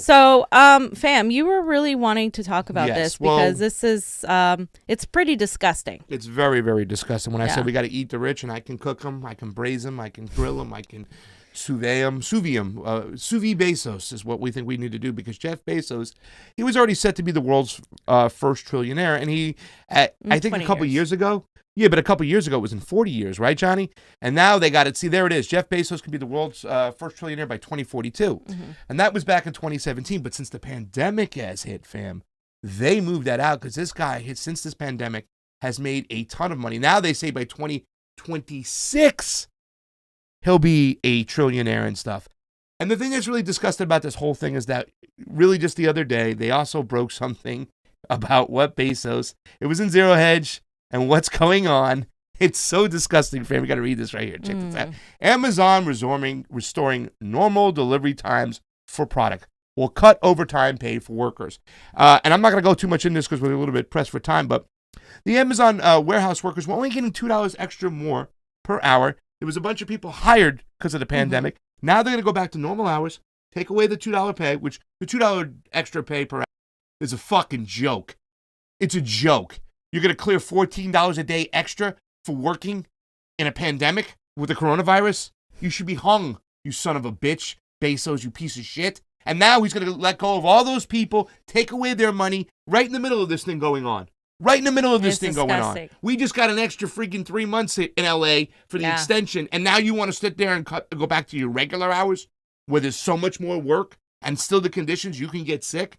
So, fam, you were really wanting to talk about Yes, this well- because this is, it's pretty disgusting. It's very, very disgusting. When I Yeah. said we got to eat the rich, and I can cook them, I can braise them, I can grill them, I can sous vide them. Sous vide Bezos is what we think we need to do, because Jeff Bezos, he was already set to be the world's first trillionaire, and he, I think a 20 couple years. years ago. Yeah, but a couple years ago it was in 40 years, right, Johnny? And now they got it. See, there it is. Jeff Bezos could be the world's first trillionaire by 2042. And that was back in 2017. But since the pandemic has hit, fam, they moved that out, because this guy, since this pandemic, has made a ton of money. Now they say by 2026, he'll be a trillionaire and stuff. And the thing that's really disgusting about this whole thing is that really just the other day, they also broke something about what Bezos, it was in Zero Hedge, and what's going on. It's so disgusting, fam. We got to read this right here. Check this out. Amazon restoring normal delivery times for product. Will cut overtime pay for workers. And I'm not going to go too much in this because we're a little bit pressed for time, but the Amazon warehouse workers were only getting $2 extra more per hour. There was a bunch of people hired because of the pandemic. Now they're going to go back to normal hours, take away the $2 pay, which the $2 extra pay per hour is a fucking joke. It's a joke. You're going to clear $14 a day extra for working in a pandemic with the coronavirus? You should be hung, you son of a bitch, Bezos, you piece of shit. And now he's going to let go of all those people, take away their money right in the middle of this thing going on. Right in the middle of this thing going on. We just got an extra freaking 3 months in LA for the extension, and now you want to sit there and go back to your regular hours where there's so much more work and still the conditions you can get sick?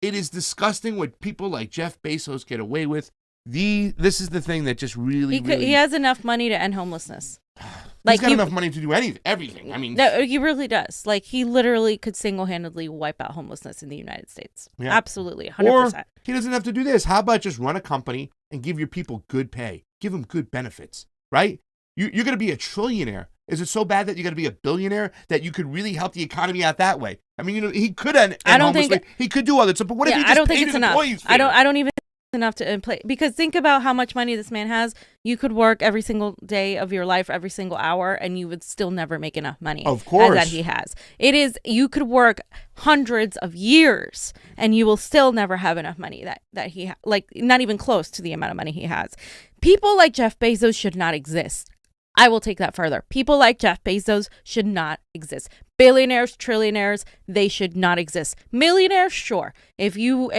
It is disgusting what people like Jeff Bezos get away with. This is the thing that just really, He has enough money to end homelessness. He's got enough money to do everything. I mean, no, he really does. Like, he literally could single-handedly wipe out homelessness in the United States. Yeah. Absolutely, 100%. Or he doesn't have to do this. How about just run a company and give your people good pay? Give them good benefits, right? You're going to be a trillionaire. Is it so bad that you're going to be a billionaire that you could really help the economy out that way? I mean, he could end homelessness. He could do other stuff, but what if he just I don't think paid it's his enough. employees fair? I don't even enough to play, because think about how much money this man has. You could work every single day of your life, every single hour, and you would still never make enough money. Of course, that he has. You could work hundreds of years and you will still never have enough money that he like not even close to the amount of money he has. People like Jeff Bezos should not exist. I will take that further. People like Jeff Bezos should not exist. Billionaires, trillionaires, they should not exist. Millionaires, sure. If you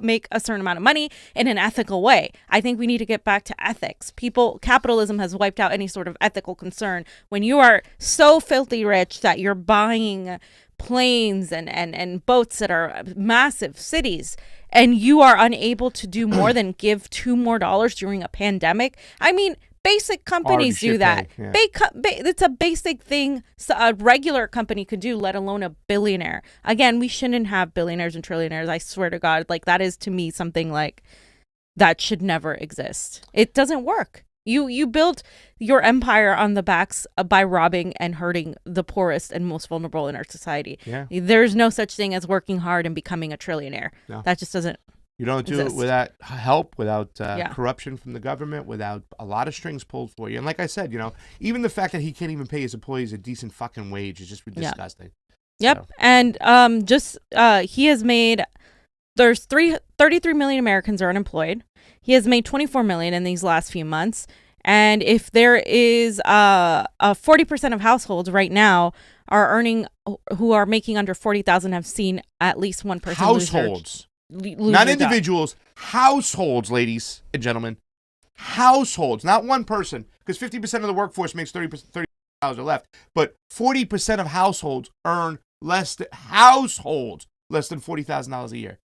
make a certain amount of money in an ethical way, I think we need to get back to ethics. Capitalism has wiped out any sort of ethical concern. When you are so filthy rich that you're buying planes and boats that are massive cities, and you are unable to do more than give $2 more during a pandemic. I mean, basic companies do that. Yeah. It's a basic thing a regular company could do, let alone a billionaire. Again, we shouldn't have billionaires and trillionaires. I swear to God, like, that is to me something like that should never exist. It doesn't work. You build your empire on the backs by robbing and hurting the poorest and most vulnerable in our society. Yeah. There's no such thing as working hard and becoming a trillionaire. No. That just doesn't. You don't do it without help, without corruption from the government, without a lot of strings pulled for you. And like I said, even the fact that he can't even pay his employees a decent fucking wage is just disgusting. Yep. So. And he has made, there's 33 million Americans are unemployed. He has made 24 million in these last few months. And if there is 40% of households right now who are making under 40,000 have seen at least one person households. Not individuals, households, ladies and gentlemen. Households, not one person, because 50% of the workforce makes $30 or left, but 40% of households earn less than $40,000 a year.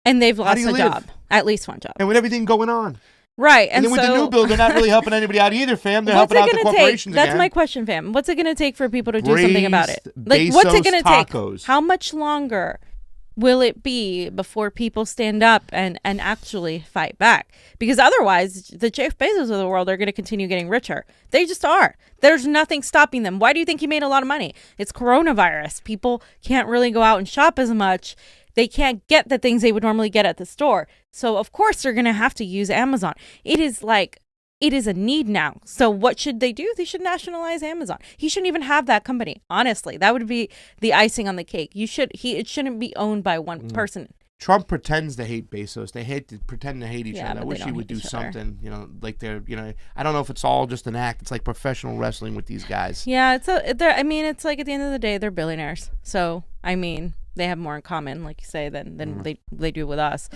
And they've lost a job, at least one job. And with everything going on. Right. And then with the new bill, they're not really helping anybody out either, fam. They're helping out the corporations again. That's my question, fam. What's it going to take for people to do something about it? Like, what's it going to take? How much longer will it be before people stand up and actually fight back? Because otherwise, the Jeff Bezos of the world are going to continue getting richer. They just are. There's nothing stopping them. Why do you think he made a lot of money? It's coronavirus. People can't really go out and shop as much. They can't get the things they would normally get at the store. So, of course, they're going to have to use Amazon. It is like it is a need now. So what should they do? They should nationalize Amazon. He shouldn't even have that company. Honestly, that would be the icing on the cake. It shouldn't be owned by one person. Trump pretends to hate Bezos. They pretend to hate each Yeah, other. I but wish they he don't would hate do each other. something, like they're, I don't know if it's all just an act. It's like professional wrestling with these guys. Yeah, it's like at the end of the day, they're billionaires. So, I mean, they have more in common, like you say, than they do with us.